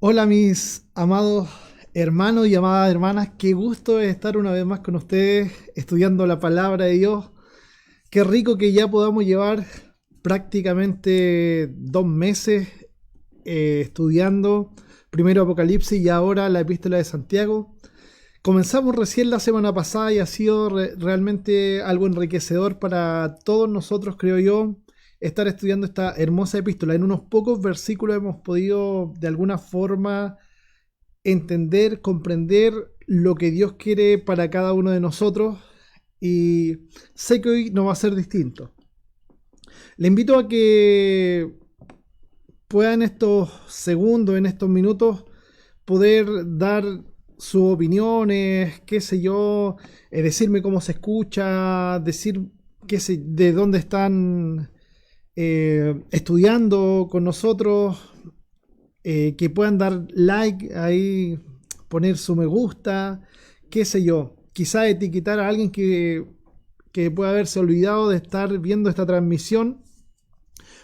Hola mis amados hermanos y amadas hermanas, qué gusto es estar una vez más con ustedes estudiando la palabra de Dios. Qué rico que ya podamos llevar prácticamente 2 meses estudiando primero Apocalipsis y ahora la Epístola de Santiago. Comenzamos recién la semana pasada y ha sido realmente algo enriquecedor para todos nosotros, creo yo, estar estudiando esta hermosa epístola. En unos pocos versículos hemos podido de alguna forma entender, comprender lo que Dios quiere para cada uno de nosotros y sé que hoy no va a ser distinto. Le invito a que pueda en estos segundos, en estos minutos, poder dar sus opiniones, qué sé yo, decirme cómo se escucha, decir de dónde están estudiando con nosotros, que puedan dar like ahí, poner su me gusta, qué sé yo, quizá etiquetar a alguien que pueda haberse olvidado de estar viendo esta transmisión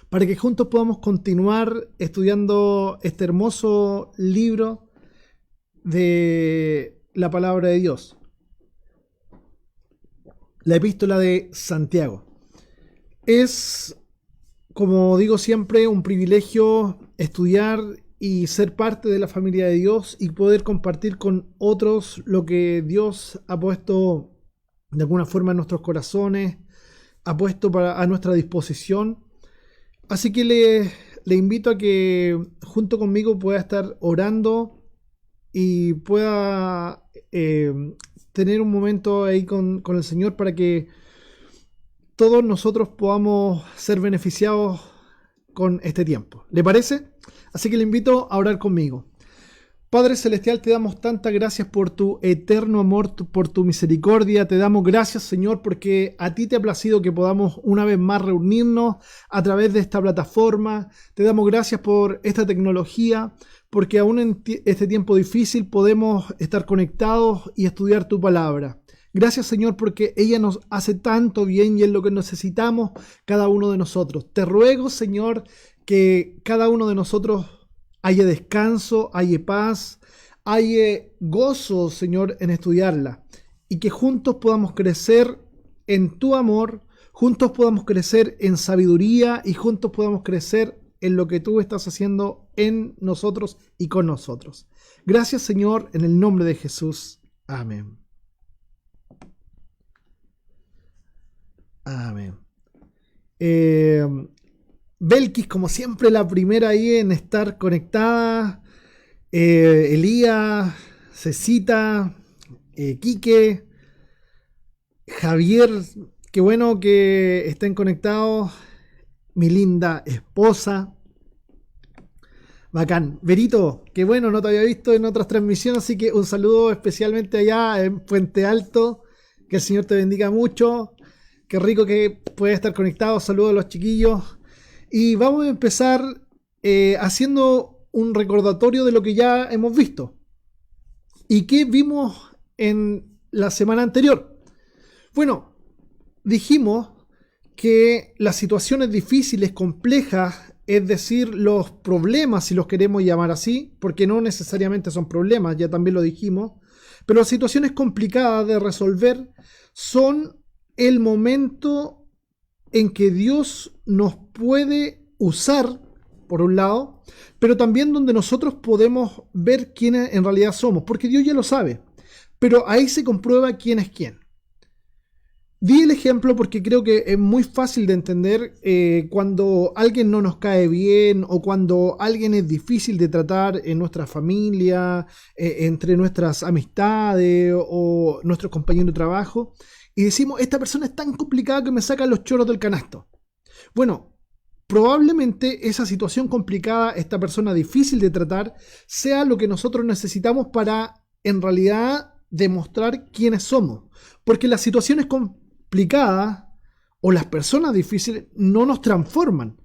para que juntos podamos continuar estudiando este hermoso libro de la palabra de Dios, la epístola de Santiago. Es, como digo siempre, un privilegio estudiar y ser parte de la familia de Dios y poder compartir con otros lo que Dios ha puesto de alguna forma en nuestros corazones, ha puesto a nuestra disposición. Así que le invito a que junto conmigo pueda estar orando y pueda tener un momento ahí con el Señor para que todos nosotros podamos ser beneficiados con este tiempo. ¿Le parece? Así que le invito a orar conmigo. Padre Celestial, te damos tantas gracias por tu eterno amor, por tu misericordia. Te damos gracias, Señor, porque a ti te ha placido que podamos una vez más reunirnos a través de esta plataforma. Te damos gracias por esta tecnología, porque aún en este tiempo difícil podemos estar conectados y estudiar tu palabra. Gracias, Señor, porque ella nos hace tanto bien y es lo que necesitamos cada uno de nosotros. Te ruego, Señor, que cada uno de nosotros haya descanso, haya paz, haya gozo, Señor, en estudiarla. Y que juntos podamos crecer en tu amor, juntos podamos crecer en sabiduría y juntos podamos crecer en lo que tú estás haciendo en nosotros y con nosotros. Gracias, Señor, en el nombre de Jesús. Amén. Amén. Belkis, como siempre, la primera ahí en estar conectada. Elías, Cecita, Quique, Javier, qué bueno que estén conectados. Mi linda esposa. Bacán. Verito, qué bueno, no te había visto en otras transmisiones, así que un saludo especialmente allá en Puente Alto. Que el Señor te bendiga mucho. Qué rico que puedes estar conectado. Saludos a los chiquillos. Y vamos a empezar haciendo un recordatorio de lo que ya hemos visto. ¿Y qué vimos en la semana anterior? Bueno, dijimos que las situaciones difíciles, complejas, es decir, los problemas, si los queremos llamar así, porque no necesariamente son problemas, ya también lo dijimos, pero las situaciones complicadas de resolver son el momento en que Dios nos puede usar, por un lado, pero también donde nosotros podemos ver quiénes en realidad somos, porque Dios ya lo sabe, pero ahí se comprueba quién es quién. Di el ejemplo porque creo que es muy fácil de entender cuando alguien no nos cae bien o cuando alguien es difícil de tratar en nuestra familia, entre nuestras amistades o nuestros compañeros de trabajo. Y decimos, esta persona es tan complicada que me saca los choros del canasto. Bueno, probablemente esa situación complicada, esta persona difícil de tratar, sea lo que nosotros necesitamos para, en realidad, demostrar quiénes somos. Porque las situaciones complicadas o las personas difíciles no nos transforman.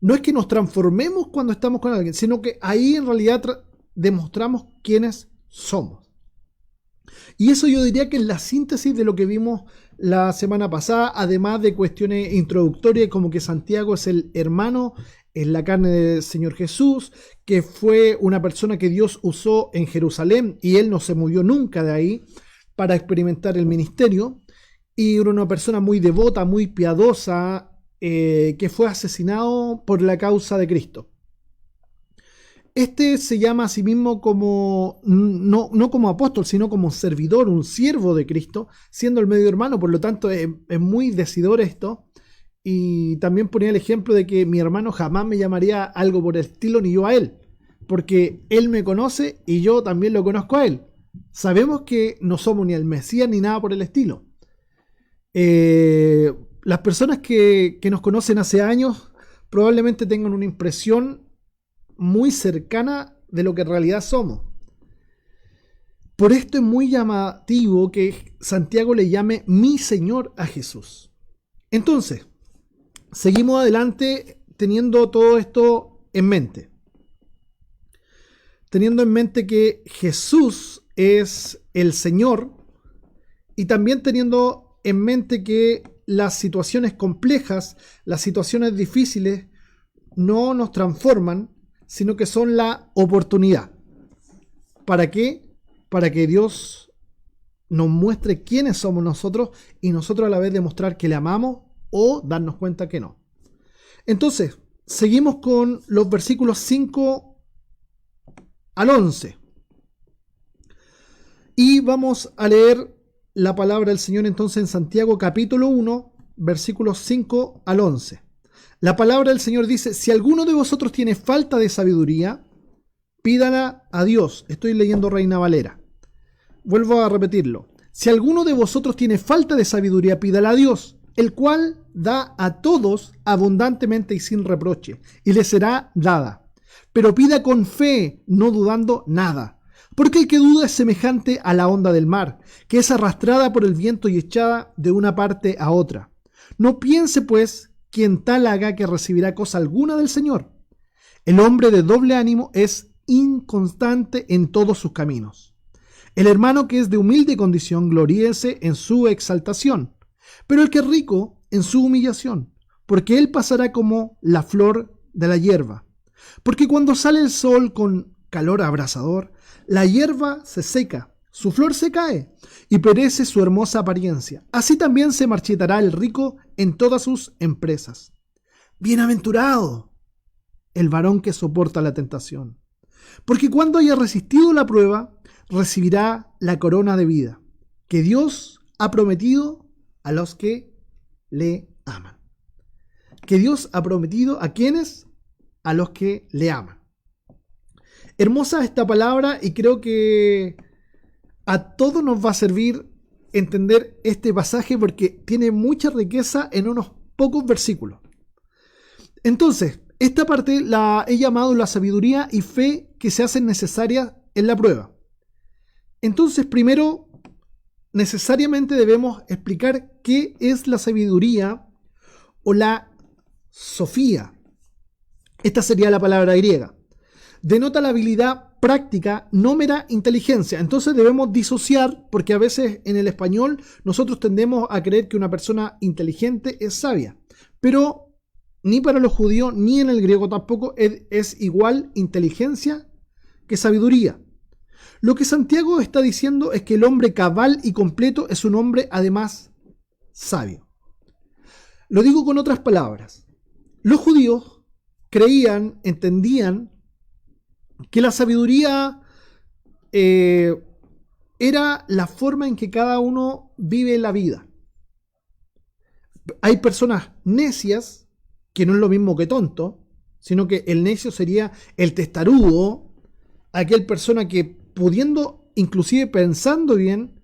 No es que nos transformemos cuando estamos con alguien, sino que ahí en realidad demostramos quiénes somos. Y eso yo diría que es la síntesis de lo que vimos la semana pasada, además de cuestiones introductorias como que Santiago es el hermano en la carne del Señor Jesús, que fue una persona que Dios usó en Jerusalén y él no se movió nunca de ahí para experimentar el ministerio, y era una persona muy devota, muy piadosa, que fue asesinado por la causa de Cristo. Este se llama a sí mismo como, no como apóstol, sino como servidor, un siervo de Cristo, siendo el medio hermano, por lo tanto es muy decidor esto. Y también ponía el ejemplo de que mi hermano jamás me llamaría algo por el estilo, ni yo a él, porque él me conoce y yo también lo conozco a él. Sabemos que no somos ni el Mesías ni nada por el estilo. Las personas que nos conocen hace años probablemente tengan una impresión muy cercana de lo que en realidad somos. Por esto es muy llamativo que Santiago le llame mi Señor a Jesús. Entonces, seguimos adelante teniendo todo esto en mente. Teniendo en mente que Jesús es el Señor y también teniendo en mente que las situaciones complejas, las situaciones difíciles no nos transforman, sino que son la oportunidad. ¿Para qué? Para que Dios nos muestre quiénes somos nosotros y nosotros a la vez demostrar que le amamos o darnos cuenta que no. Entonces, seguimos con los versículos 5 al 11. Y vamos a leer la palabra del Señor entonces en Santiago capítulo 1, versículos 5 al 11. La palabra del Señor dice: si alguno de vosotros tiene falta de sabiduría, pídala a Dios. Estoy leyendo Reina Valera. Vuelvo a repetirlo. Si alguno de vosotros tiene falta de sabiduría, pídala a Dios, el cual da a todos abundantemente y sin reproche, y le será dada. Pero pida con fe, no dudando nada. Porque el que duda es semejante a la onda del mar, que es arrastrada por el viento y echada de una parte a otra. No piense, pues, quien tal haga que recibirá cosa alguna del Señor. El hombre de doble ánimo es inconstante en todos sus caminos. El hermano que es de humilde condición gloríese en su exaltación, pero el que es rico en su humillación, porque él pasará como la flor de la hierba. Porque cuando sale el sol con calor abrasador, la hierba se seca, su flor se cae y perece su hermosa apariencia. Así también se marchitará el rico en todas sus empresas. Bienaventurado el varón que soporta la tentación, porque cuando haya resistido la prueba, recibirá la corona de vida que Dios ha prometido a los que le aman. Que Dios ha prometido a quienes, a los que le aman. Hermosa esta palabra y creo que a todos nos va a servir entender este pasaje porque tiene mucha riqueza en unos pocos versículos. Entonces, esta parte la he llamado la sabiduría y fe que se hacen necesarias en la prueba. Entonces, primero, necesariamente debemos explicar qué es la sabiduría o la sofía. Esta sería la palabra griega. Denota la habilidad práctica, no mera inteligencia. Entonces debemos disociar, porque a veces en el español nosotros tendemos a creer que una persona inteligente es sabia, pero ni para los judíos ni en el griego tampoco es igual inteligencia que sabiduría. Lo que Santiago está diciendo es que el hombre cabal y completo es un hombre además sabio. Lo digo con otras palabras. Los judíos creían, entendían que la sabiduría era la forma en que cada uno vive la vida. Hay personas necias, que no es lo mismo que tonto, sino que el necio sería el testarudo, aquel persona que pudiendo, inclusive pensando bien,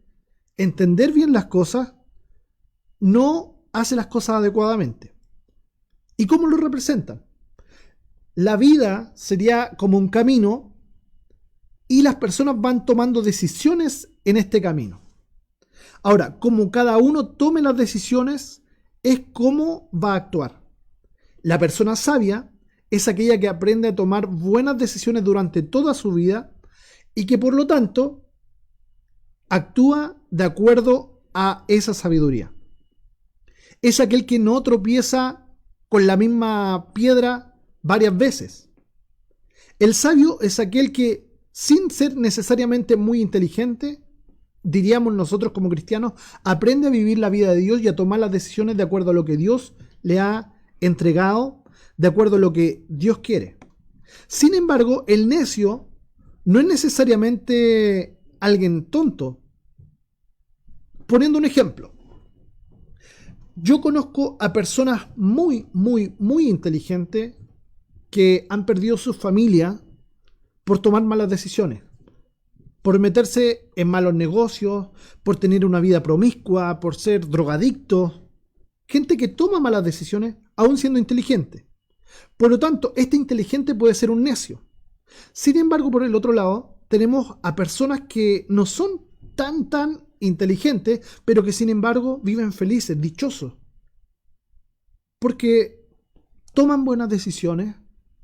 entender bien las cosas, no hace las cosas adecuadamente. ¿Y cómo lo representan? La vida sería como un camino y las personas van tomando decisiones en este camino. Ahora, como cada uno tome las decisiones, es cómo va a actuar. La persona sabia es aquella que aprende a tomar buenas decisiones durante toda su vida y que por lo tanto actúa de acuerdo a esa sabiduría. Es aquel que no tropieza con la misma piedra varias veces. El sabio es aquel que, sin ser necesariamente muy inteligente, diríamos nosotros como cristianos, aprende a vivir la vida de Dios y a tomar las decisiones de acuerdo a lo que Dios le ha entregado, de acuerdo a lo que Dios quiere. Sin embargo, el necio no es necesariamente alguien tonto. Poniendo un ejemplo, yo conozco a personas muy inteligentes que han perdido su familia por tomar malas decisiones, por meterse en malos negocios, por tener una vida promiscua, por ser drogadictos. Gente que toma malas decisiones aún siendo inteligente. Por lo tanto, este inteligente puede ser un necio. Sin embargo, por el otro lado, tenemos a personas que no son tan inteligentes, pero que sin embargo viven felices, dichosos. Porque toman buenas decisiones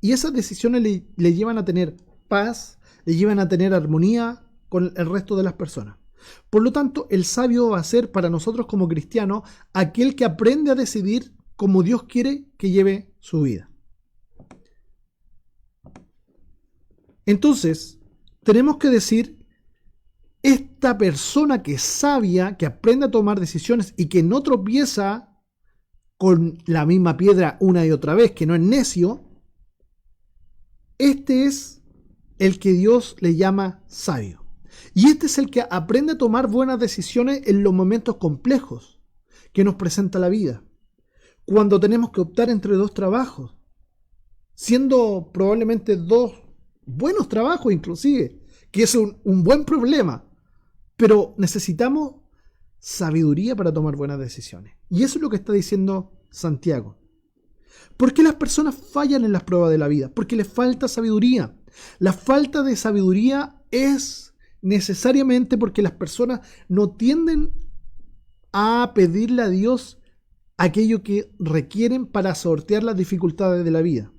y esas decisiones le llevan a tener paz, le llevan a tener armonía con el resto de las personas. Por lo tanto, el sabio va a ser para nosotros como cristianos aquel que aprende a decidir como Dios quiere que lleve su vida. Entonces, tenemos que decir, esta persona que es sabia, que aprende a tomar decisiones y que no tropieza con la misma piedra una y otra vez, que no es necio, este es el que Dios le llama sabio. Y este es el que aprende a tomar buenas decisiones en los momentos complejos que nos presenta la vida. Cuando tenemos que optar entre dos trabajos, siendo probablemente dos buenos trabajos inclusive, que es un buen problema, pero necesitamos sabiduría para tomar buenas decisiones. Y eso es lo que está diciendo Santiago. ¿Por qué las personas fallan en las pruebas de la vida? Porque les falta sabiduría. La falta de sabiduría es necesariamente porque las personas no tienden a pedirle a Dios aquello que requieren para sortear las dificultades de la vida.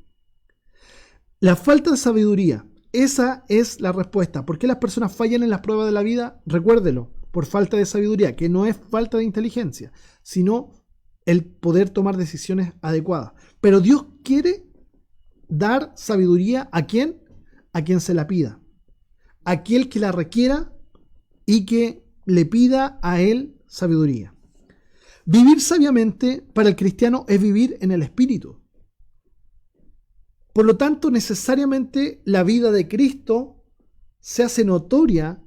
La falta de sabiduría, esa es la respuesta. ¿Por qué las personas fallan en las pruebas de la vida? Recuérdelo, por falta de sabiduría, que no es falta de inteligencia, sino el poder tomar decisiones adecuadas. Pero Dios quiere dar sabiduría ¿a quién? A quien se la pida. A aquel que la requiera y que le pida a él sabiduría. Vivir sabiamente para el cristiano es vivir en el Espíritu. Por lo tanto, necesariamente la vida de Cristo se hace notoria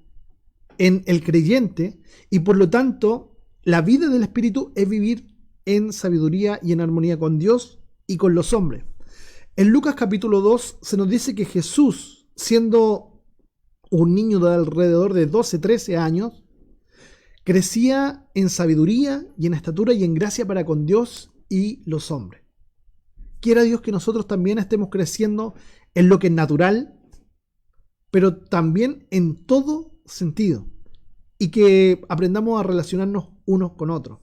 en el creyente y por lo tanto la vida del Espíritu es vivir en sabiduría y en armonía con Dios y con los hombres. En Lucas capítulo 2 se nos dice que Jesús, siendo un niño de alrededor de 12-13 años, crecía en sabiduría y en estatura y en gracia para con Dios y los hombres. Quiera Dios que nosotros también estemos creciendo en lo que es natural, pero también en todo sentido, y que aprendamos a relacionarnos unos con otros.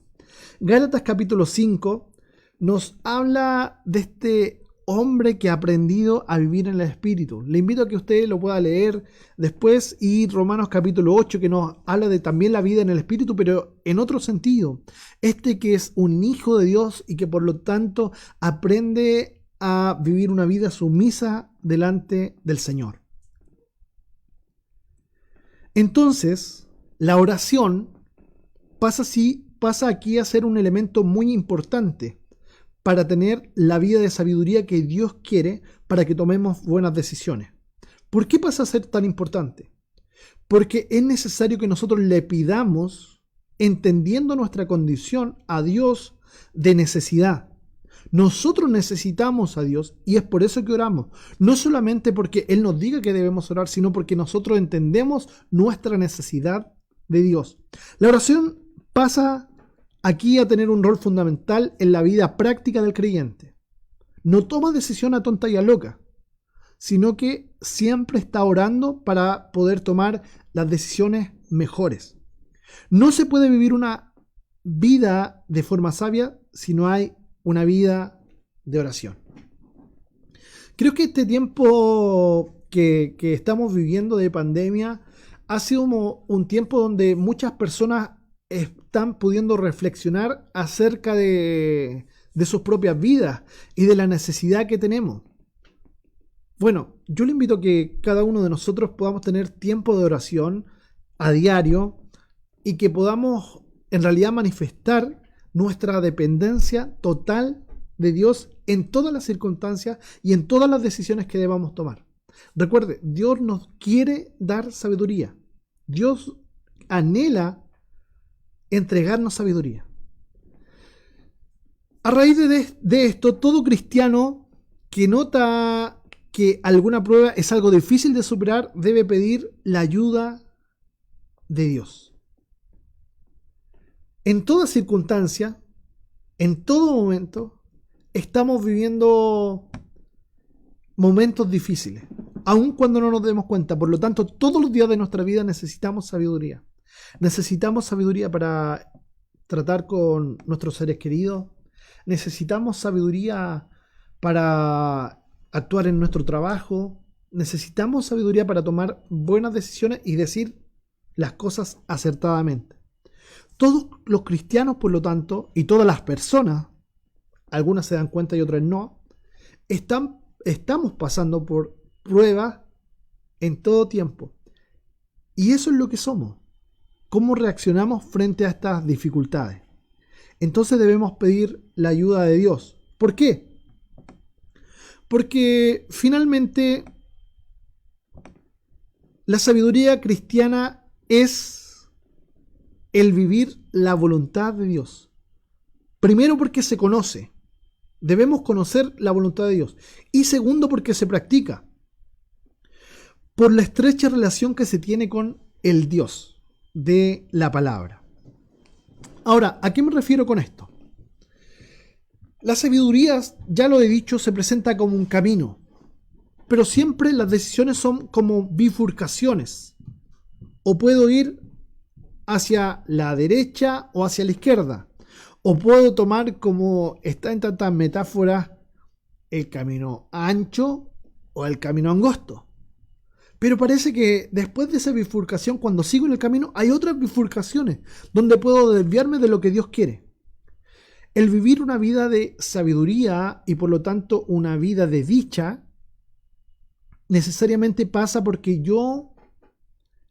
Gálatas capítulo 5 nos habla de este hombre que ha aprendido a vivir en el Espíritu. Le invito a que usted lo pueda leer después, y Romanos capítulo 8 que nos habla de también la vida en el Espíritu, pero en otro sentido. Este que es un hijo de Dios y que por lo tanto aprende a vivir una vida sumisa delante del Señor. Entonces, la oración pasa aquí a ser un elemento muy importante para tener la vida de sabiduría que Dios quiere para que tomemos buenas decisiones. ¿Por qué pasa a ser tan importante? Porque es necesario que nosotros le pidamos, entendiendo nuestra condición, a Dios de necesidad. Nosotros necesitamos a Dios y es por eso que oramos. No solamente porque Él nos diga que debemos orar, sino porque nosotros entendemos nuestra necesidad de Dios. La oración pasa aquí a tener un rol fundamental en la vida práctica del creyente. No toma decisión a tonta y a loca, sino que siempre está orando para poder tomar las decisiones mejores. No se puede vivir una vida de forma sabia si no hay una vida de oración. Creo que este tiempo que estamos viviendo de pandemia ha sido un tiempo donde muchas personas están pudiendo reflexionar acerca de sus propias vidas y de la necesidad que tenemos. Bueno, yo le invito a que cada uno de nosotros podamos tener tiempo de oración a diario y que podamos en realidad manifestar nuestra dependencia total de Dios en todas las circunstancias y en todas las decisiones que debamos tomar. Recuerde, Dios nos quiere dar sabiduría. Dios anhela entregarnos sabiduría. A raíz de esto, todo cristiano que nota que alguna prueba es algo difícil de superar debe pedir la ayuda de Dios. En toda circunstancia, en todo momento, estamos viviendo momentos difíciles, aun cuando no nos demos cuenta. Por lo tanto, todos los días de nuestra vida necesitamos sabiduría. Necesitamos sabiduría para tratar con nuestros seres queridos. Necesitamos sabiduría para actuar en nuestro trabajo. Necesitamos sabiduría para tomar buenas decisiones y decir las cosas acertadamente. Todos los cristianos, por lo tanto, y todas las personas, algunas se dan cuenta y otras no, estamos pasando por pruebas en todo tiempo. Y eso es lo que somos. ¿Cómo reaccionamos frente a estas dificultades? Entonces debemos pedir la ayuda de Dios. ¿Por qué? Porque finalmente la sabiduría cristiana es el vivir la voluntad de Dios. Primero porque se conoce. Debemos conocer la voluntad de Dios. Y segundo porque se practica. Por la estrecha relación que se tiene con el Dios de la palabra. Ahora, ¿a qué me refiero con esto? La sabiduría, ya lo he dicho, se presenta como un camino. Pero siempre las decisiones son como bifurcaciones. O puedo ir hacia la derecha o hacia la izquierda. O puedo tomar, como está en tantas metáforas, el camino ancho o el camino angosto. Pero parece que después de esa bifurcación, cuando sigo en el camino, hay otras bifurcaciones donde puedo desviarme de lo que Dios quiere. El vivir una vida de sabiduría y por lo tanto una vida de dicha, necesariamente pasa porque yo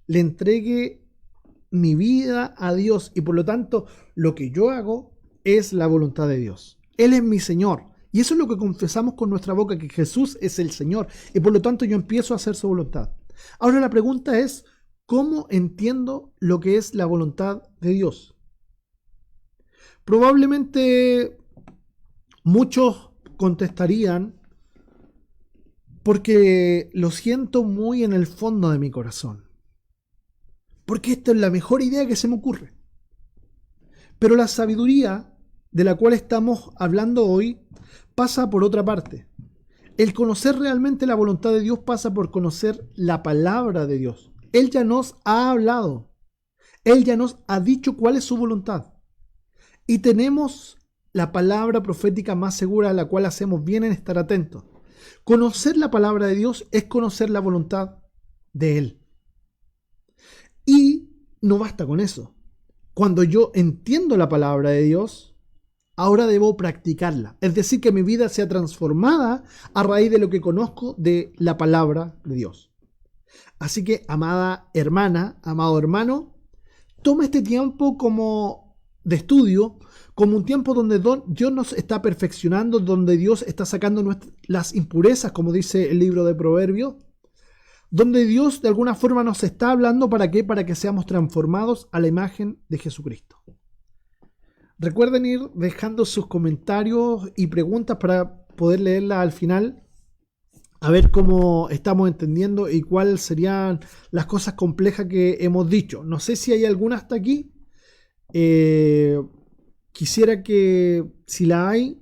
le entregue mi vida a Dios y por lo tanto lo que yo hago es la voluntad de Dios. Él es mi Señor. Y eso es lo que confesamos con nuestra boca, que Jesús es el Señor. Y por lo tanto yo empiezo a hacer su voluntad. Ahora la pregunta es, ¿cómo entiendo lo que es la voluntad de Dios? Probablemente muchos contestarían, porque lo siento muy en el fondo de mi corazón. Porque esta es la mejor idea que se me ocurre. Pero la sabiduría de la cual estamos hablando hoy pasa por otra parte. El conocer realmente la voluntad de Dios pasa por conocer la palabra de Dios. Él ya nos ha hablado. Él ya nos ha dicho cuál es su voluntad. Y tenemos la palabra profética más segura a la cual hacemos bien en estar atentos. Conocer la palabra de Dios es conocer la voluntad de Él. Y no basta con eso. Cuando yo entiendo la palabra de Dios, ahora debo practicarla. Es decir, que mi vida sea transformada a raíz de lo que conozco de la palabra de Dios. Así que, amada hermana, amado hermano, toma este tiempo como de estudio, como un tiempo donde Dios nos está perfeccionando, donde Dios está sacando las impurezas, como dice el libro de Proverbios, donde Dios de alguna forma nos está hablando. ¿Para qué? Para que seamos transformados a la imagen de Jesucristo. Recuerden ir dejando sus comentarios y preguntas para poder leerlas al final, a ver cómo estamos entendiendo y cuáles serían las cosas complejas que hemos dicho. No sé si hay alguna hasta aquí. Quisiera que, si la hay,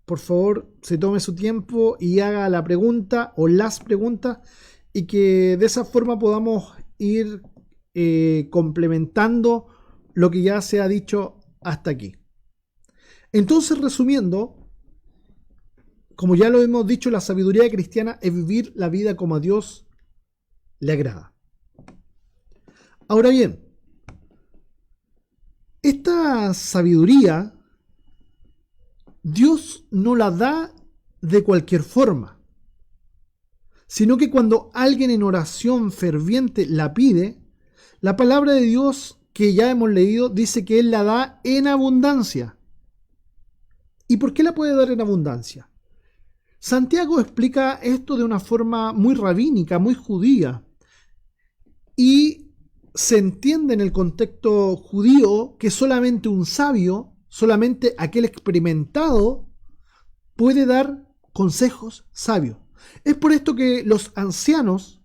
por favor, se tome su tiempo y haga la pregunta o las preguntas, y que de esa forma podamos ir complementando lo que ya se ha dicho hasta aquí. Entonces, resumiendo, como ya lo hemos dicho, la sabiduría cristiana es vivir la vida como a Dios le agrada. Ahora bien, esta sabiduría Dios no la da de cualquier forma. sino que cuando alguien en oración ferviente la pide, la palabra de Dios que ya hemos leído dice que Él la da en abundancia. ¿Y por qué la puede dar en abundancia? Santiago explica esto de una forma muy rabínica, muy judía, y se entiende en el contexto judío que solamente un sabio, solamente aquel experimentado, puede dar consejos sabios. Es por esto que los ancianos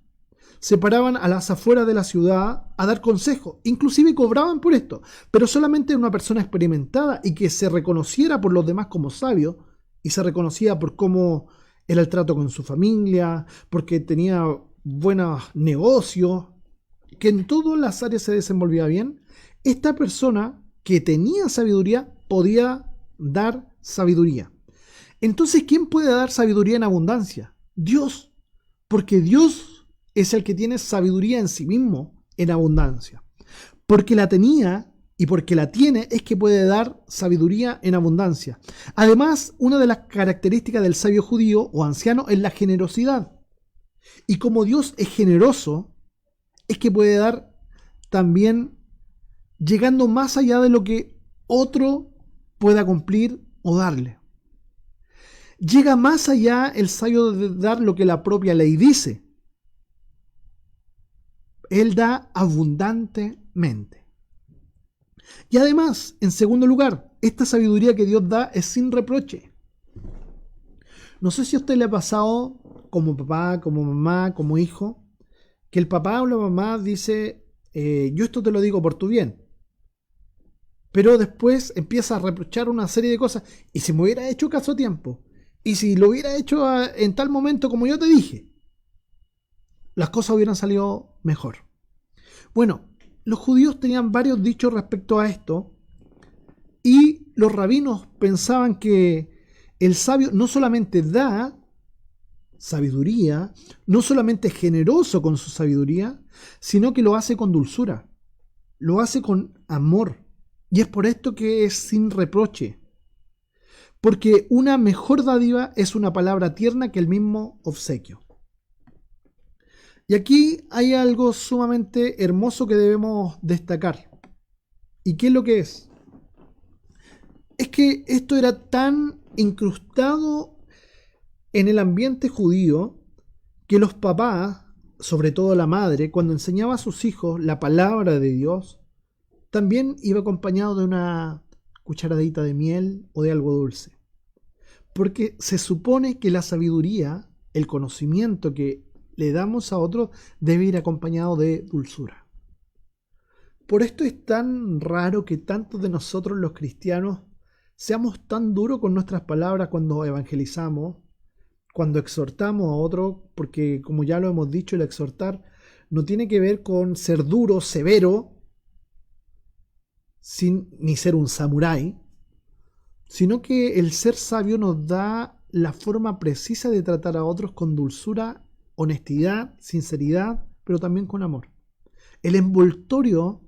se paraban a las afueras de la ciudad a dar consejos, inclusive cobraban por esto, pero solamente una persona experimentada y que se reconociera por los demás como sabio, y se reconocía por cómo era el trato con su familia, porque tenía buenos negocios, que en todas las áreas se desenvolvía bien. Esta persona que tenía sabiduría podía dar sabiduría. Entonces, ¿quién puede dar sabiduría en abundancia? Dios, porque Dios es el que tiene sabiduría en sí mismo en abundancia. Porque la tenía y porque la tiene es que puede dar sabiduría en abundancia. Además, una de las características del sabio judío o anciano es la generosidad. Y como Dios es generoso, es que puede dar también llegando más allá de lo que otro pueda cumplir o darle. Llega más allá el sabio de dar lo que la propia ley dice. Él da abundantemente. Y además, en segundo lugar, esta sabiduría que Dios da es sin reproche. No sé si a usted le ha pasado, como papá, como mamá, como hijo, que el papá o la mamá dice, yo esto te lo digo por tu bien. Pero después empieza a reprochar una serie de cosas. Y si me hubiera hecho caso a tiempo, y si lo hubiera hecho en tal momento como yo te dije, las cosas hubieran salido mejor. Bueno, los judíos tenían varios dichos respecto a esto, y los rabinos pensaban que el sabio no solamente da sabiduría, no solamente es generoso con su sabiduría, sino que lo hace con dulzura, lo hace con amor. Y es por esto que es sin reproche. Porque una mejor dádiva es una palabra tierna que el mismo obsequio. Y aquí hay algo sumamente hermoso que debemos destacar. ¿Y qué es lo que es? Es que esto era tan incrustado en el ambiente judío que los papás, sobre todo la madre, cuando enseñaba a sus hijos la palabra de Dios, también iba acompañado de una cucharadita de miel o de algo dulce. Porque se supone que la sabiduría, el conocimiento que le damos a otros, debe ir acompañado de dulzura. Por esto es tan raro que tantos de nosotros los cristianos seamos tan duros con nuestras palabras cuando evangelizamos, cuando exhortamos a otro, porque como ya lo hemos dicho, el exhortar no tiene que ver con ser duro, severo, ni ser un samurái, sino que el ser sabio nos da la forma precisa de tratar a otros con dulzura, honestidad, sinceridad, pero también con amor. El envoltorio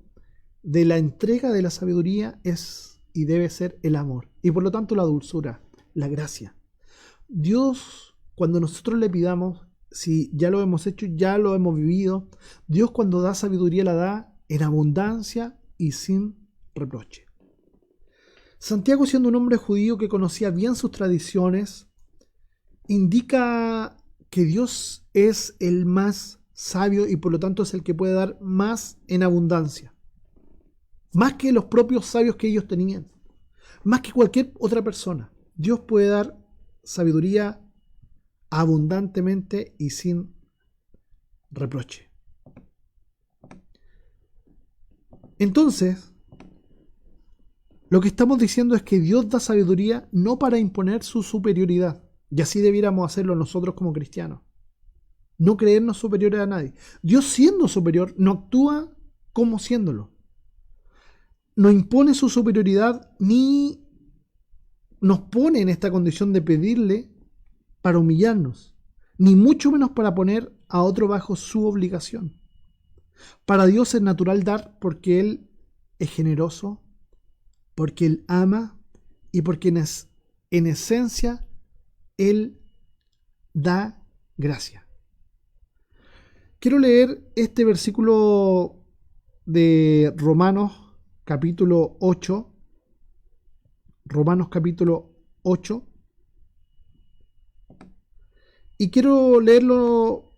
de la entrega de la sabiduría es y debe ser el amor, y por lo tanto la dulzura, la gracia. Dios, cuando nosotros le pidamos, si ya lo hemos hecho, ya lo hemos vivido, Dios cuando da sabiduría la da en abundancia y sin reproche. Santiago, siendo un hombre judío que conocía bien sus tradiciones, indica que Dios es el más sabio y por lo tanto es el que puede dar más en abundancia. Más que los propios sabios que ellos tenían. Más que cualquier otra persona. Dios puede dar sabiduría abundantemente y sin reproche. Entonces, lo que estamos diciendo es que Dios da sabiduría no para imponer su superioridad. Y así debiéramos hacerlo nosotros como cristianos. No creernos superiores a nadie. Dios, siendo superior, no actúa como siéndolo. No impone su superioridad ni nos pone en esta condición de pedirle para humillarnos, ni mucho menos para poner a otro bajo su obligación. Para Dios es natural dar porque Él es generoso, porque Él ama y porque en esencia Él da gracia. quiero leer este versículo de Romanos capítulo 8. Romanos capítulo 8. Y quiero leerlo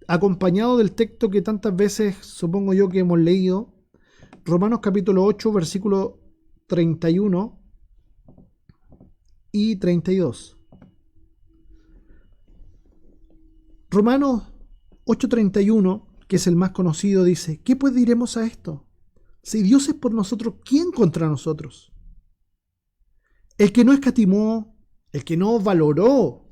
acompañado del texto que tantas veces supongo yo que hemos leído. Romanos capítulo 8, versículo 31 y 32. Romanos 8:31, que es el más conocido, dice: ¿qué pues diremos a esto? Si Dios es por nosotros, ¿quién contra nosotros? El que no escatimó, el que no valoró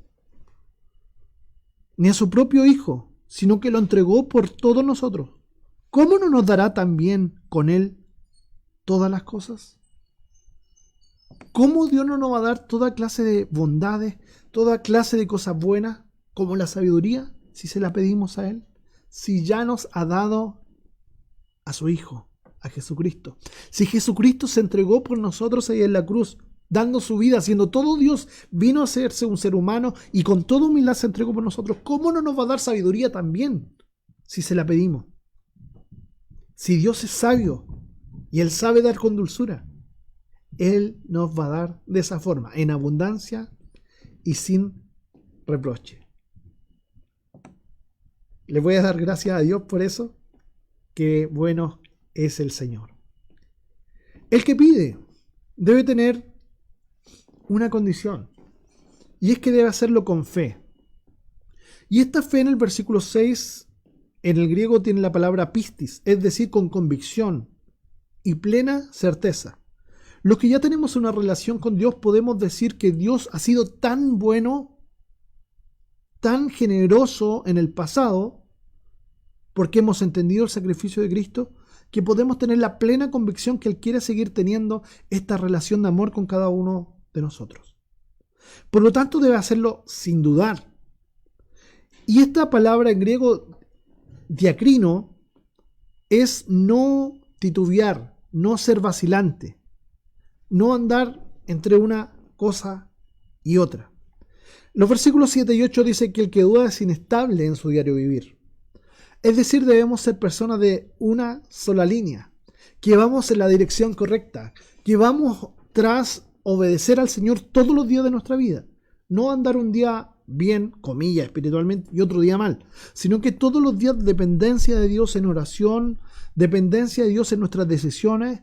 ni a su propio Hijo, sino que lo entregó por todos nosotros, ¿cómo no nos dará también con Él todas las cosas? ¿Cómo Dios no nos va a dar toda clase de bondades, toda clase de cosas buenas, como la sabiduría, si se la pedimos a Él? Si ya nos ha dado a su Hijo, a Jesucristo. Si Jesucristo se entregó por nosotros ahí en la cruz, dando su vida, siendo todo Dios, vino a hacerse un ser humano y con toda humildad se entregó por nosotros, ¿cómo no nos va a dar sabiduría también si se la pedimos? Si Dios es sabio y Él sabe dar con dulzura, Él nos va a dar de esa forma, en abundancia y sin reproche. Le voy a dar gracias a Dios por eso, que bueno es el Señor. El que pide debe tener una condición, y es que debe hacerlo con fe. Y esta fe en el versículo 6, en el griego tiene la palabra pistis, es decir, con convicción y plena certeza. Los que ya tenemos una relación con Dios podemos decir que Dios ha sido tan bueno, tan generoso en el pasado, porque hemos entendido el sacrificio de Cristo, que podemos tener la plena convicción que Él quiere seguir teniendo esta relación de amor con cada uno de nosotros. Por lo tanto, debe hacerlo sin dudar. Y esta palabra en griego, diacrino, es no titubear, no ser vacilante, no andar entre una cosa y otra. Los versículos 7 y 8 dicen que el que duda es inestable en su diario vivir. Es decir, debemos ser personas de una sola línea, que vamos en la dirección correcta, que vamos tras obedecer al Señor todos los días de nuestra vida. No andar un día bien, comillas, espiritualmente, y otro día mal, sino que todos los días dependencia de Dios en oración, dependencia de Dios en nuestras decisiones,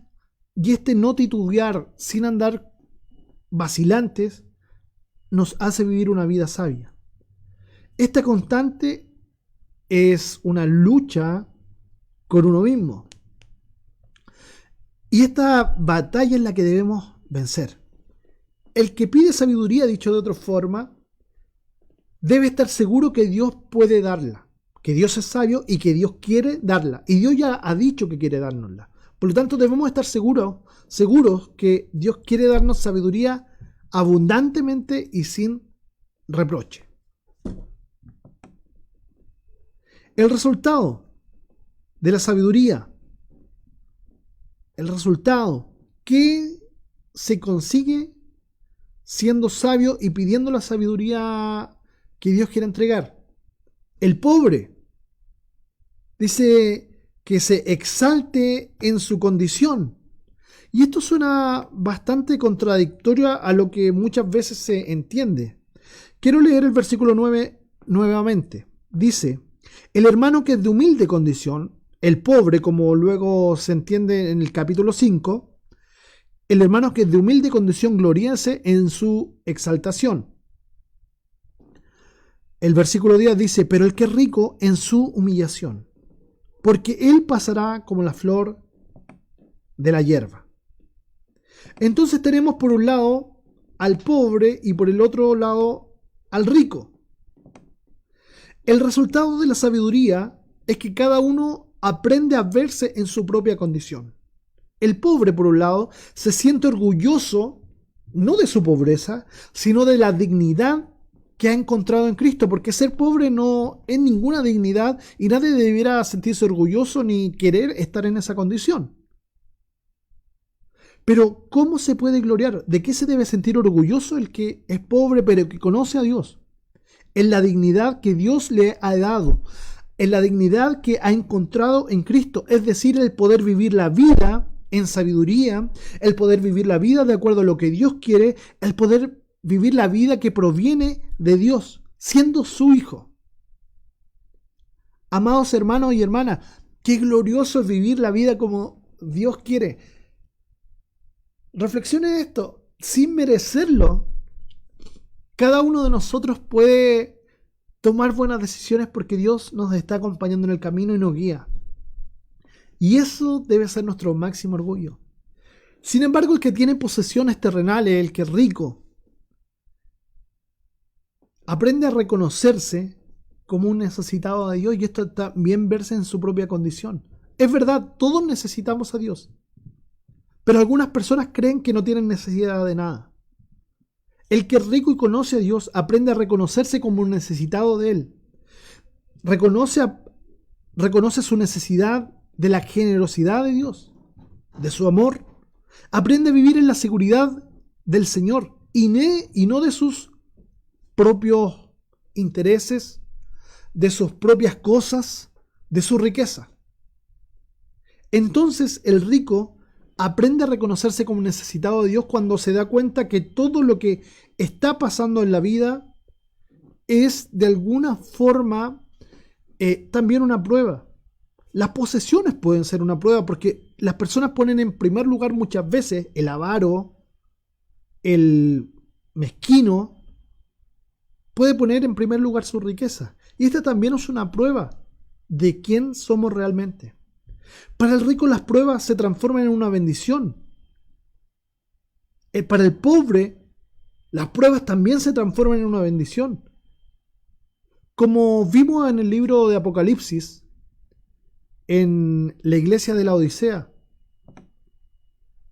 y no titubear sin andar vacilantes nos hace vivir una vida sabia. Esta constante es una lucha con uno mismo. Y esta batalla es la que debemos vencer. El que pide sabiduría, dicho de otra forma, debe estar seguro que Dios puede darla, que Dios es sabio y que Dios quiere darla. Y Dios ya ha dicho que quiere dárnosla. Por lo tanto, debemos estar seguros que Dios quiere darnos sabiduría abundantemente y sin reproche. El resultado de la sabiduría, ¿qué se consigue siendo sabio y pidiendo la sabiduría que Dios quiere entregar? El pobre dice que se exalte en su condición. Y esto suena bastante contradictorio a lo que muchas veces se entiende. Quiero leer el versículo 9 nuevamente. Dice: el hermano que es de humilde condición, el pobre, como luego se entiende en el capítulo 5, el hermano que es de humilde condición gloríase en su exaltación. El versículo 10 dice: pero el que es rico en su humillación, porque él pasará como la flor de la hierba. Entonces tenemos por un lado al pobre y por el otro lado al rico. El resultado de la sabiduría es que cada uno aprende a verse en su propia condición. El pobre, por un lado, se siente orgulloso, no de su pobreza, sino de la dignidad que ha encontrado en Cristo, porque ser pobre no es ninguna dignidad y nadie debiera sentirse orgulloso ni querer estar en esa condición. Pero, ¿cómo se puede gloriar? ¿De qué se debe sentir orgulloso el que es pobre pero que conoce a Dios? En la dignidad que Dios le ha dado, en la dignidad que ha encontrado en Cristo, es decir, el poder vivir la vida en sabiduría, el poder vivir la vida de acuerdo a lo que Dios quiere, el poder vivir la vida que proviene de Dios, siendo su hijo. Amados hermanos y hermanas, qué glorioso es vivir la vida como Dios quiere. Reflexione esto, sin merecerlo, cada uno de nosotros puede tomar buenas decisiones porque Dios nos está acompañando en el camino y nos guía. Y eso debe ser nuestro máximo orgullo. Sin embargo, el que tiene posesiones terrenales, el que es rico, aprende a reconocerse como un necesitado de Dios, y esto también verse en su propia condición. Es verdad, todos necesitamos a Dios, pero algunas personas creen que no tienen necesidad de nada. El que es rico y conoce a Dios aprende a reconocerse como un necesitado de Él. Reconoce su necesidad de la generosidad de Dios, de su amor. Aprende a vivir en la seguridad del Señor y no de sus propios intereses, de sus propias cosas, de su riqueza. Entonces el rico aprende a reconocerse como necesitado de Dios cuando se da cuenta que todo lo que está pasando en la vida es de alguna forma también una prueba. Las posesiones pueden ser una prueba porque las personas ponen en primer lugar muchas veces el avaro, el mezquino, puede poner en primer lugar su riqueza. Y esta también es una prueba de quién somos realmente. Para el rico las pruebas se transforman en una bendición. Para el pobre las pruebas también se transforman en una bendición. Como vimos en el libro de Apocalipsis, en la iglesia de la Odisea,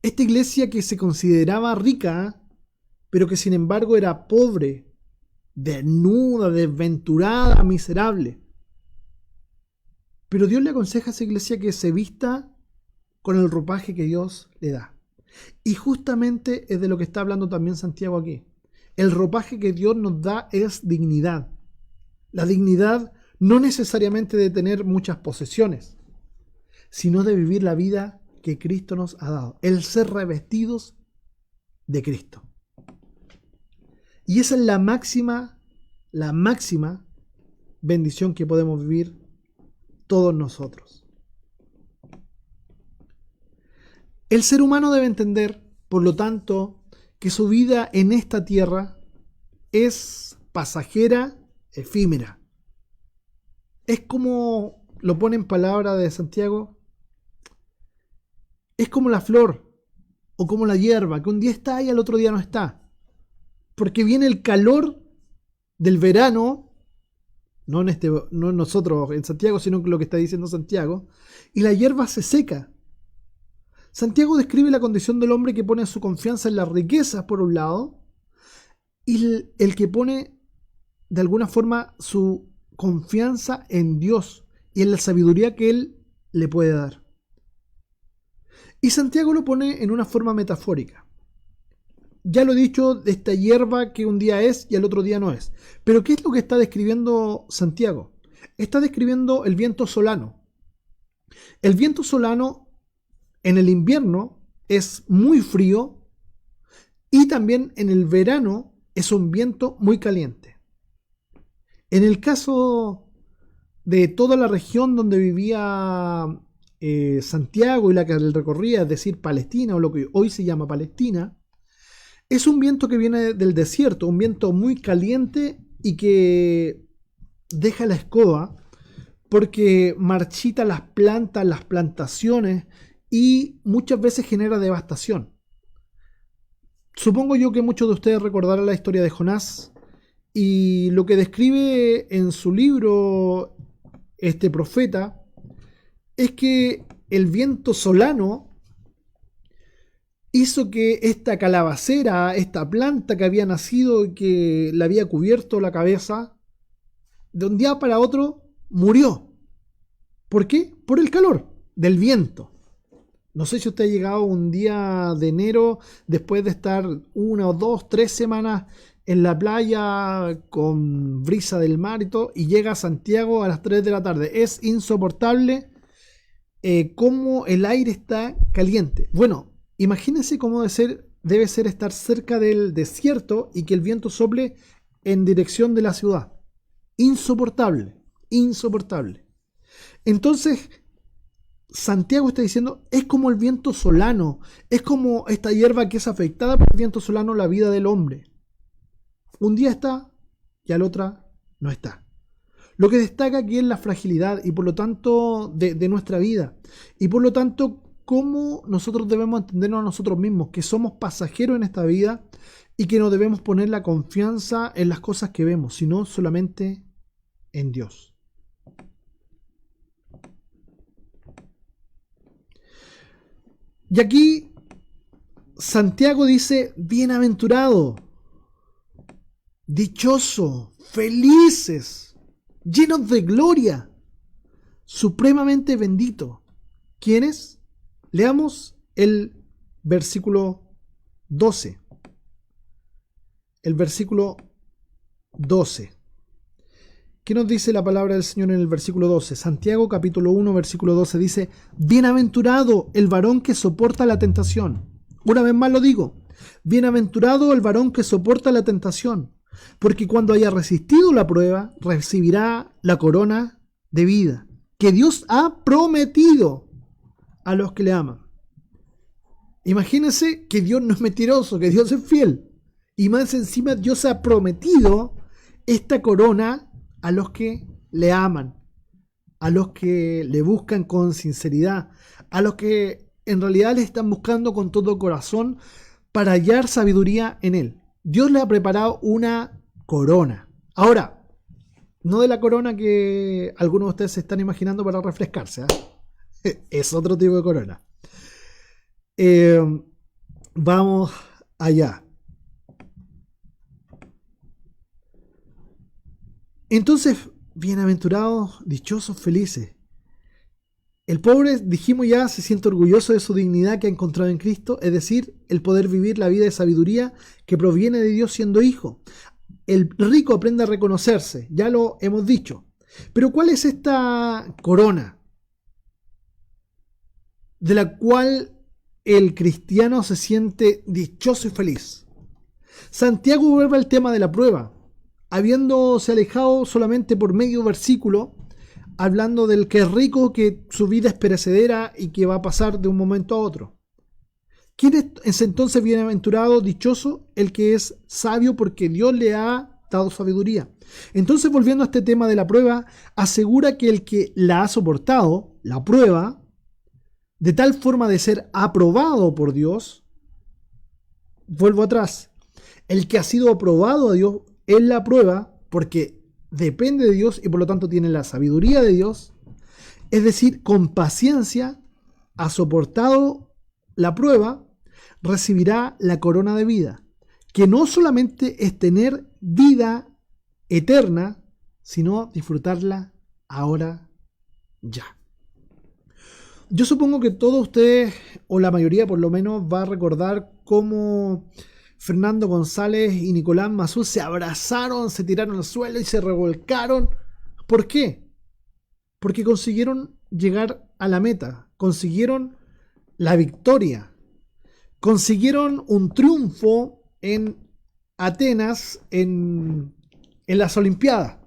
esta iglesia que se consideraba rica, pero que sin embargo era pobre, desnuda, desventurada, miserable. Pero Dios le aconseja a esa iglesia que se vista con el ropaje que Dios le da. Y justamente es de lo que está hablando también Santiago aquí. El ropaje que Dios nos da es dignidad. La dignidad no necesariamente de tener muchas posesiones, sino de vivir la vida que Cristo nos ha dado. El ser revestidos de Cristo. Y esa es la máxima bendición que podemos vivir todos nosotros. El ser humano debe entender, por lo tanto, que su vida en esta tierra es pasajera, efímera. Es como lo pone en palabras de Santiago, es como la flor o como la hierba, que un día está y al otro día no está. Porque viene el calor del verano, no en nosotros en Santiago, sino en lo que está diciendo Santiago, y la hierba se seca. Santiago describe la condición del hombre que pone su confianza en las riquezas, por un lado, y el que pone de alguna forma su confianza en Dios y en la sabiduría que Él le puede dar. Y Santiago lo pone en una forma metafórica. Ya lo he dicho, de esta hierba que un día es y al otro día no es. Pero ¿qué es lo que está describiendo Santiago? Está describiendo el viento solano. El viento solano en el invierno es muy frío y también en el verano es un viento muy caliente. En el caso de toda la región donde vivía Santiago y la que él recorría, es decir, Palestina o lo que hoy se llama Palestina, es un viento que viene del desierto, un viento muy caliente y que deja la escoba porque marchita las plantas, las plantaciones y muchas veces genera devastación. Supongo yo que muchos de ustedes recordarán la historia de Jonás y lo que describe en su libro este profeta es que el viento solano hizo que esta calabacera, esta planta que había nacido y que le había cubierto la cabeza, de un día para otro murió. ¿Por qué? Por el calor del viento. No sé si usted ha llegado un día de enero después de estar 1 o 2, 3 semanas en la playa con brisa del mar y todo, y llega a Santiago a las 3 de la tarde. Es insoportable cómo el aire está caliente. Bueno, imagínense cómo debe ser estar cerca del desierto y que el viento sople en dirección de la ciudad. Insoportable, insoportable. Entonces, Santiago está diciendo, es como el viento solano, es como esta hierba que es afectada por el viento solano la vida del hombre. Un día está y al otro no está. Lo que destaca aquí es la fragilidad y por lo tanto de nuestra vida. Y por lo tanto, cómo nosotros debemos entendernos a nosotros mismos, que somos pasajeros en esta vida y que no debemos poner la confianza en las cosas que vemos, sino solamente en Dios. Y aquí Santiago dice, bienaventurado, dichoso, felices, llenos de gloria, supremamente bendito. ¿Quiénes? Leamos el versículo 12. El versículo 12. ¿Qué nos dice la palabra del Señor en el versículo 12? Santiago capítulo 1, versículo 12 dice, bienaventurado el varón que soporta la tentación. Una vez más lo digo, bienaventurado el varón que soporta la tentación, porque cuando haya resistido la prueba, recibirá la corona de vida que Dios ha prometido a los que le aman. Imagínense que Dios no es mentiroso, que Dios es fiel. Y más encima Dios ha prometido esta corona a los que le aman, a los que le buscan con sinceridad, a los que en realidad le están buscando con todo corazón para hallar sabiduría en Él. Dios le ha preparado una corona. Ahora, no de la corona que algunos de ustedes se están imaginando para refrescarse, ¿eh? Es otro tipo de corona. Vamos allá. Entonces, bienaventurados, dichosos, felices. El pobre, dijimos ya, se siente orgulloso de su dignidad que ha encontrado en Cristo, es decir, el poder vivir la vida de sabiduría que proviene de Dios siendo hijo. El rico aprende a reconocerse, ya lo hemos dicho. Pero ¿cuál es esta corona de la cual el cristiano se siente dichoso y feliz? Santiago vuelve al tema de la prueba, habiéndose alejado solamente por medio versículo, hablando del que es rico, que su vida es perecedera y que va a pasar de un momento a otro. ¿Quién es entonces bienaventurado, dichoso? El que es sabio porque Dios le ha dado sabiduría. Entonces, volviendo a este tema de la prueba, asegura que el que la ha soportado, la prueba, de tal forma de ser aprobado por Dios, vuelvo atrás, el que ha sido aprobado a Dios en la prueba, porque depende de Dios y por lo tanto tiene la sabiduría de Dios, es decir, con paciencia ha soportado la prueba, recibirá la corona de vida, que no solamente es tener vida eterna, sino disfrutarla ahora ya. Yo supongo que todos ustedes, o la mayoría por lo menos, va a recordar cómo Fernando González y Nicolás Mazú se abrazaron, se tiraron al suelo y se revolcaron. ¿Por qué? Porque consiguieron llegar a la meta, consiguieron la victoria, consiguieron un triunfo en Atenas en las Olimpiadas.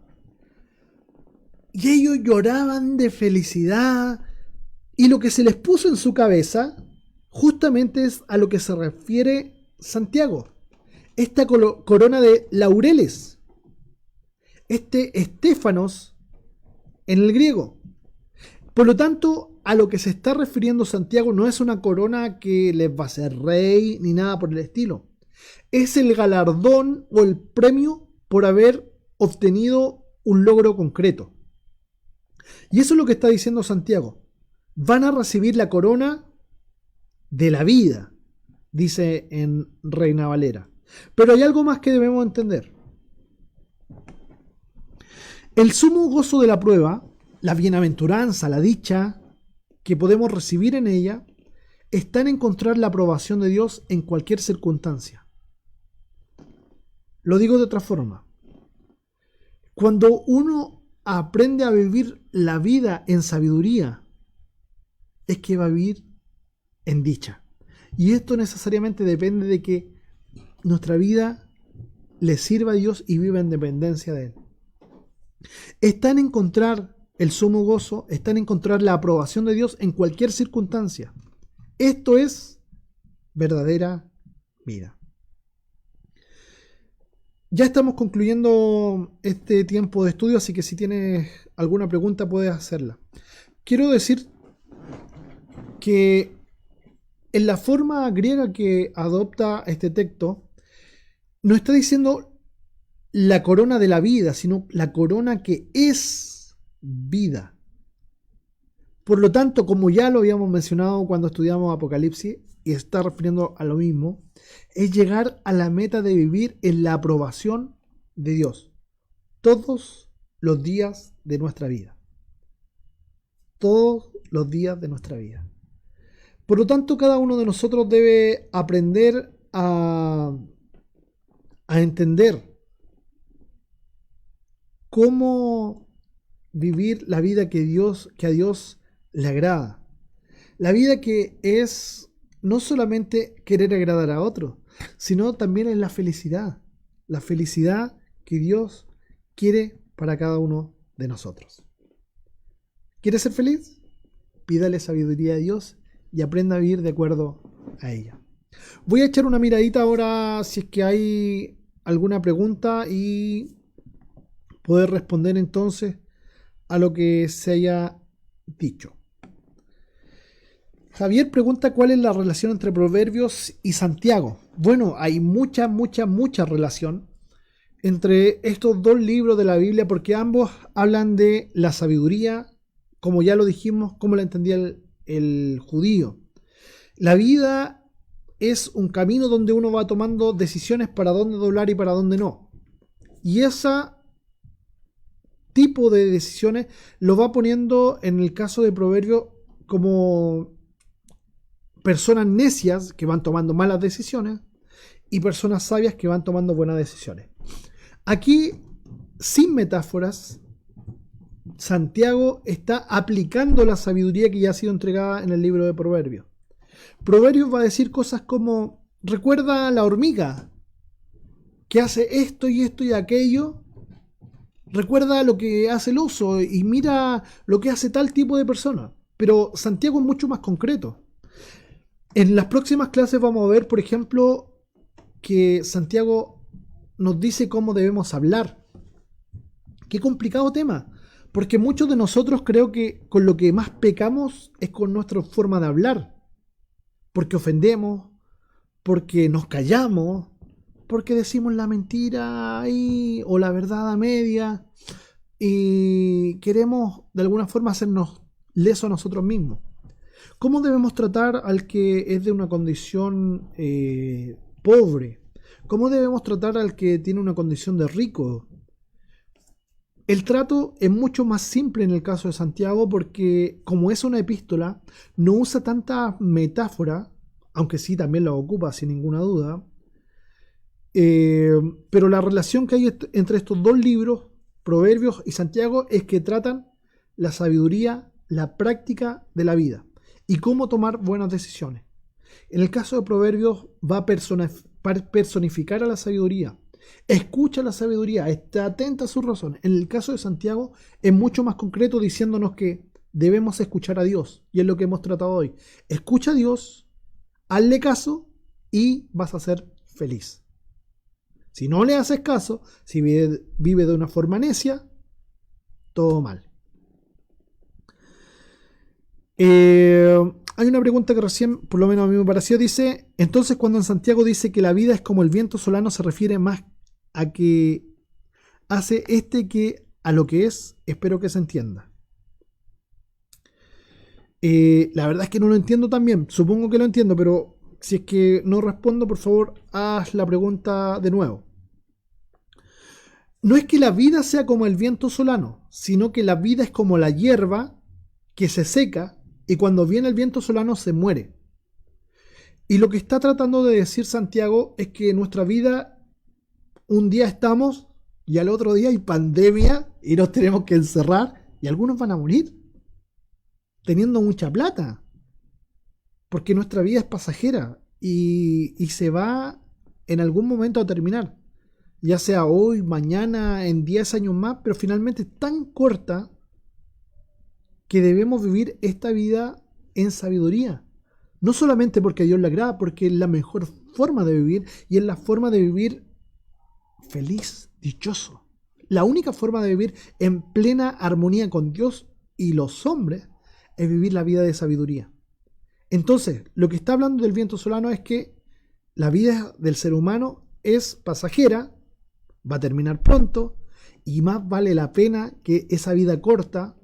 Y ellos lloraban de felicidad y lo que se les puso en su cabeza justamente es a lo que se refiere Santiago, esta corona de laureles, este estéfanos en el griego. Por lo tanto, a lo que se está refiriendo Santiago no es una corona que les va a ser rey ni nada por el estilo. Es el galardón o el premio por haber obtenido un logro concreto. Y eso es lo que está diciendo Santiago. Van a recibir la corona de la vida, dice en Reina Valera. Pero hay algo más que debemos entender. El sumo gozo de la prueba, la bienaventuranza, la dicha que podemos recibir en ella, está en encontrar la aprobación de Dios en cualquier circunstancia. Lo digo de otra forma. Cuando uno aprende a vivir la vida en sabiduría, es que va a vivir en dicha. Y esto necesariamente depende de que nuestra vida le sirva a Dios y viva en dependencia de Él. Está en encontrar el sumo gozo, está en encontrar la aprobación de Dios en cualquier circunstancia. Esto es verdadera vida. Ya estamos concluyendo este tiempo de estudio, así que si tienes alguna pregunta puedes hacerla. Quiero decir que en la forma griega que adopta este texto, no está diciendo la corona de la vida, sino la corona que es vida. Por lo tanto, como ya lo habíamos mencionado cuando estudiamos Apocalipsis, y está refiriendo a lo mismo, es llegar a la meta de vivir en la aprobación de Dios todos los días de nuestra vida. Todos los días de nuestra vida. Por lo tanto, cada uno de nosotros debe aprender a entender cómo vivir la vida que a Dios le agrada. La vida que es no solamente querer agradar a otros, sino también es la felicidad que Dios quiere para cada uno de nosotros. ¿Quieres ser feliz? Pídale sabiduría a Dios y aprenda a vivir de acuerdo a ella. Voy a echar una miradita ahora si es que hay alguna pregunta y poder responder entonces a lo que se haya dicho. Javier pregunta cuál es la relación entre Proverbios y Santiago. Bueno, hay mucha relación entre estos dos libros de la Biblia porque ambos hablan de la sabiduría, como ya lo dijimos, como la entendía el judío. La vida es un camino donde uno va tomando decisiones para dónde doblar y para dónde no. Y ese tipo de decisiones lo va poniendo en el caso de Proverbios como personas necias que van tomando malas decisiones y personas sabias que van tomando buenas decisiones. Aquí, sin metáforas, Santiago está aplicando la sabiduría que ya ha sido entregada en el libro de Proverbios. Proverbios va a decir cosas como: recuerda la hormiga que hace esto y aquello. Recuerda lo que hace el oso y mira lo que hace tal tipo de persona. Pero Santiago es mucho más concreto. En las próximas clases vamos a ver, por ejemplo, que Santiago nos dice cómo debemos hablar. Qué complicado tema, porque muchos de nosotros creo que con lo que más pecamos es con nuestra forma de hablar. Porque ofendemos, porque nos callamos, porque decimos la mentira ahí o la verdad a media y queremos de alguna forma hacernos lesos a nosotros mismos. ¿Cómo debemos tratar al que es de una condición pobre? ¿Cómo debemos tratar al que tiene una condición de rico? El trato es mucho más simple en el caso de Santiago porque, como es una epístola, no usa tanta metáfora, aunque sí también la ocupa sin ninguna duda. Pero la relación que hay entre estos dos libros, Proverbios y Santiago, es que tratan la sabiduría, la práctica de la vida y cómo tomar buenas decisiones. En el caso de Proverbios va a personificar a la sabiduría. Escucha la sabiduría, está atenta a sus razones. En el caso de Santiago es mucho más concreto, diciéndonos que debemos escuchar a Dios, y es lo que hemos tratado hoy. Escucha a Dios, hazle caso y vas a ser feliz. Si no le haces caso, si vive de una forma necia, todo mal. Hay una pregunta que recién, por lo menos a mí me pareció, dice: entonces cuando en Santiago dice que la vida es como el viento solano, se refiere más a que hace que a lo que es. Espero que se entienda. La verdad es que no lo entiendo tan bien. Supongo que lo entiendo, pero si es que no respondo, por favor, haz la pregunta de nuevo. No es que la vida sea como el viento solano, sino que la vida es como la hierba que se seca y cuando viene el viento solano se muere. Y lo que está tratando de decir Santiago es que nuestra vida un día estamos y al otro día hay pandemia y nos tenemos que encerrar y algunos van a morir teniendo mucha plata, porque nuestra vida es pasajera y se va en algún momento a terminar, ya sea hoy, mañana, en 10 años más, pero finalmente es tan corta que debemos vivir esta vida en sabiduría. No solamente porque a Dios le agrada, porque es la mejor forma de vivir y es la forma de vivir feliz, dichoso. La única forma de vivir en plena armonía con Dios y los hombres es vivir la vida de sabiduría. Entonces, lo que está hablando del viento solano es que la vida del ser humano es pasajera, va a terminar pronto y más vale la pena que esa vida corta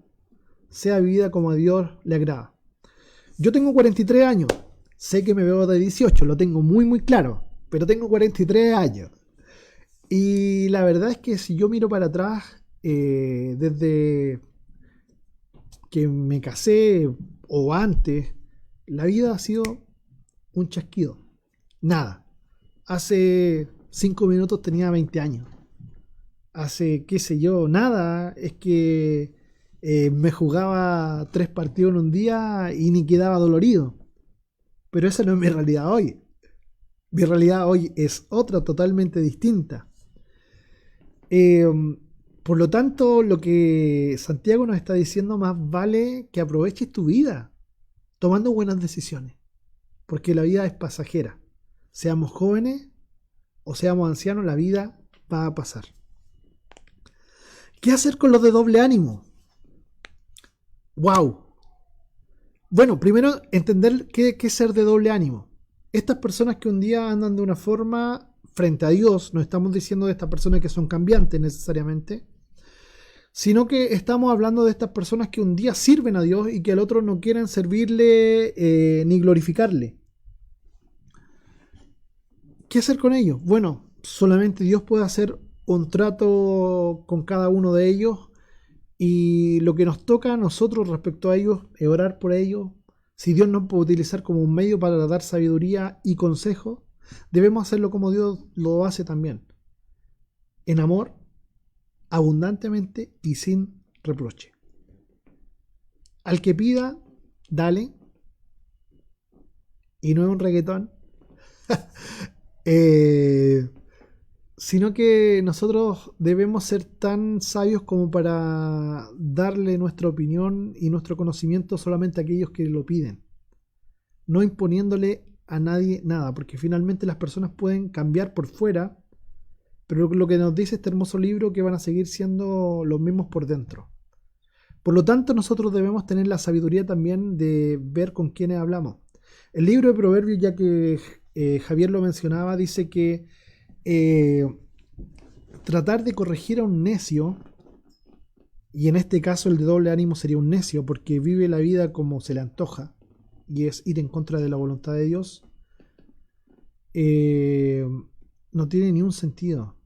sea vivida como a Dios le agrada. Yo tengo 43 años, sé que me veo de 18, lo tengo muy muy claro, pero tengo 43 años. Y la verdad es que si yo miro para atrás, desde que me casé o antes, la vida ha sido un chasquido. Nada. Hace 5 minutos tenía 20 años. Hace, qué sé yo, nada. Es que me jugaba 3 partidos en un día y ni quedaba dolorido. Pero esa no es mi realidad hoy. Mi realidad hoy es otra totalmente distinta. Por lo tanto, lo que Santiago nos está diciendo, más vale que aproveches tu vida tomando buenas decisiones, porque la vida es pasajera. Seamos jóvenes o seamos ancianos, la vida va a pasar. ¿Qué hacer con los de doble ánimo? ¡Wow! Bueno, primero entender qué es ser de doble ánimo. Estas personas que un día andan de una forma frente a Dios, no estamos diciendo de estas personas que son cambiantes necesariamente, sino que estamos hablando de estas personas que un día sirven a Dios y que al otro no quieren servirle ni glorificarle. ¿Qué hacer con ellos? Bueno, solamente Dios puede hacer un trato con cada uno de ellos y lo que nos toca a nosotros respecto a ellos es orar por ellos. Si Dios nos puede utilizar como un medio para dar sabiduría y consejo, debemos hacerlo como Dios lo hace también, en amor, abundantemente y sin reproche. Al que pida, dale, y no es un reggaetón, sino que nosotros debemos ser tan sabios como para darle nuestra opinión y nuestro conocimiento solamente a aquellos que lo piden, no imponiéndole a nadie nada, porque finalmente las personas pueden cambiar por fuera, pero lo que nos dice este hermoso libro que van a seguir siendo los mismos por dentro. Por lo tanto, nosotros debemos tener la sabiduría también de ver con quiénes hablamos. El libro de Proverbios, ya que Javier lo mencionaba, dice que tratar de corregir a un necio, y en este caso el de doble ánimo sería un necio porque vive la vida como se le antoja y es ir en contra de la voluntad de Dios, no tiene ni un sentido.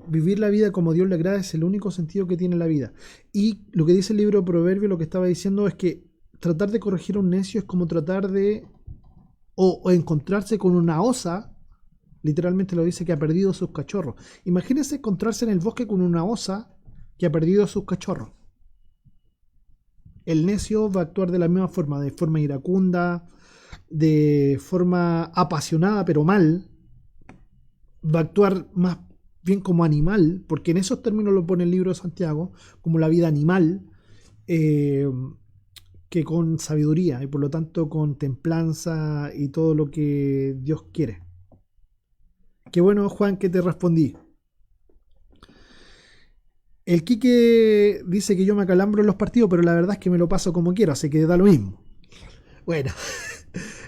Vivir la vida como Dios le agrada es el único sentido que tiene la vida. Y lo que dice el libro de Proverbios, lo que estaba diciendo es que tratar de corregir a un necio es como tratar de o encontrarse con una osa, literalmente lo dice, que ha perdido sus cachorros. Imagínense encontrarse en el bosque con una osa que ha perdido sus cachorros. El necio va a actuar de la misma forma, de forma iracunda, de forma apasionada pero mal. Va a actuar más bien como animal, porque en esos términos lo pone el libro de Santiago, como la vida animal, que con sabiduría y por lo tanto con templanza y todo lo que Dios quiere. Qué bueno, Juan, que te respondí. El Quique dice que yo me acalambro en los partidos, pero la verdad es que me lo paso como quiero, así que da lo mismo. Bueno,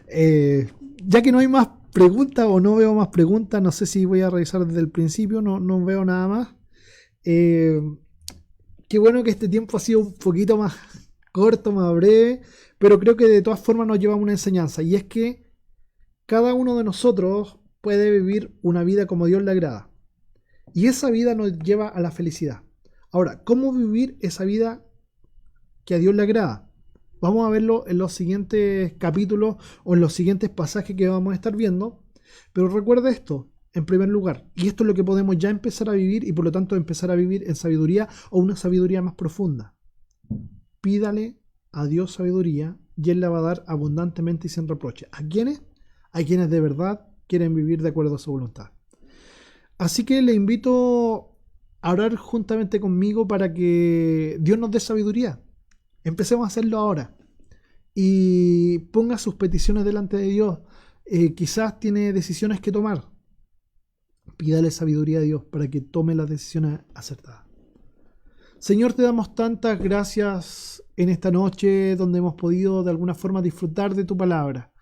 ya que no hay más preguntas o no veo más preguntas, no sé si voy a revisar desde el principio, no veo nada más. Qué bueno que este tiempo ha sido un poquito más corto, más breve, pero creo que de todas formas nos lleva una enseñanza, y es que cada uno de nosotros puede vivir una vida como Dios le agrada, y esa vida nos lleva a la felicidad. Ahora, ¿cómo vivir esa vida que a Dios le agrada? Vamos a verlo en los siguientes capítulos o en los siguientes pasajes que vamos a estar viendo, pero recuerda esto: en primer lugar. Y esto es lo que podemos ya empezar a vivir y por lo tanto empezar a vivir en sabiduría o una sabiduría más profunda. Pídale a Dios sabiduría y Él la va a dar abundantemente y sin reproche. ¿A quiénes? A quienes de verdad quieren vivir de acuerdo a su voluntad. Así que le invito a orar juntamente conmigo para que Dios nos dé sabiduría. Empecemos a hacerlo ahora. Y ponga sus peticiones delante de Dios. Quizás tiene decisiones que tomar. Pídale sabiduría a Dios para que tome las decisiones acertadas. Señor, te damos tantas gracias en esta noche donde hemos podido de alguna forma disfrutar de tu palabra.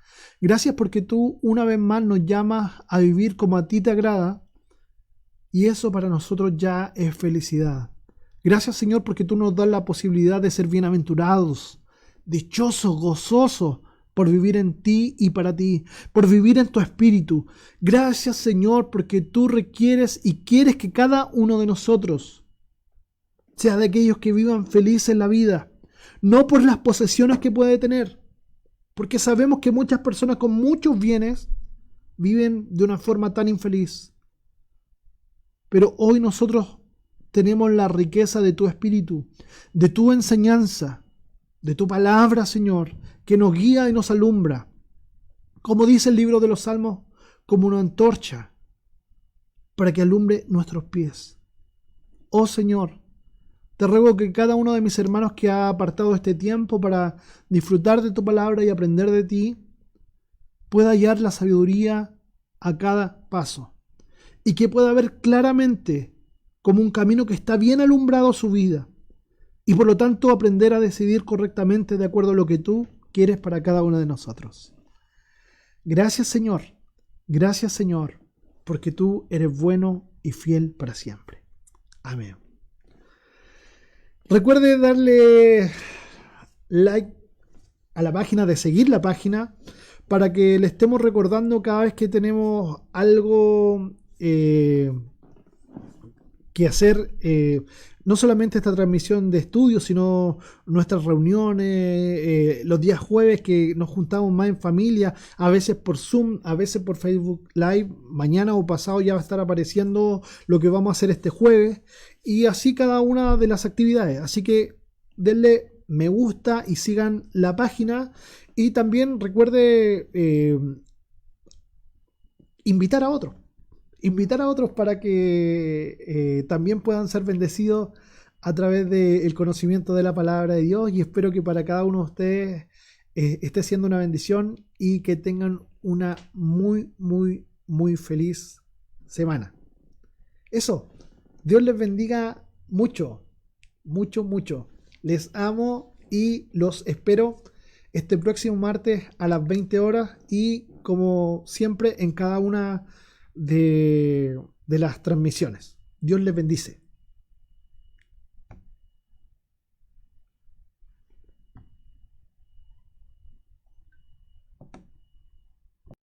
Gracias porque tú una vez más nos llamas a vivir como a ti te agrada y eso para nosotros ya es felicidad. Gracias, Señor, porque tú nos das la posibilidad de ser bienaventurados, dichosos, gozosos por vivir en ti y para ti, por vivir en tu espíritu. Gracias, Señor, porque tú requieres y quieres que cada uno de nosotros sea de aquellos que vivan felices en la vida, no por las posesiones que puede tener, porque sabemos que muchas personas con muchos bienes viven de una forma tan infeliz. Pero hoy nosotros tenemos la riqueza de tu espíritu, de tu enseñanza, de tu palabra, Señor, que nos guía y nos alumbra. Como dice el libro de los Salmos, como una antorcha para que alumbre nuestros pies. Oh Señor, te ruego que cada uno de mis hermanos que ha apartado este tiempo para disfrutar de tu palabra y aprender de ti, pueda hallar la sabiduría a cada paso y que pueda ver claramente como un camino que está bien alumbrado su vida y por lo tanto aprender a decidir correctamente de acuerdo a lo que tú quieres para cada uno de nosotros. Gracias, Señor, porque tú eres bueno y fiel para siempre. Amén. Recuerde darle like a la página, de seguir la página, para que le estemos recordando cada vez que tenemos algo que hacer. No solamente esta transmisión de estudio, sino nuestras reuniones, los días jueves que nos juntamos más en familia, a veces por Zoom, a veces por Facebook Live. Mañana o pasado ya va a estar apareciendo lo que vamos a hacer este jueves. Y así cada una de las actividades. Así que denle me gusta y sigan la página. Y también recuerde invitar a otros para que también puedan ser bendecidos a través del conocimiento de la palabra de Dios. Y espero que para cada uno de ustedes esté siendo una bendición y que tengan una muy, muy, muy feliz semana. Eso. Dios les bendiga mucho, mucho, mucho. Les amo y los espero este próximo martes a las 20 horas y como siempre en cada una de las transmisiones. Dios les bendice.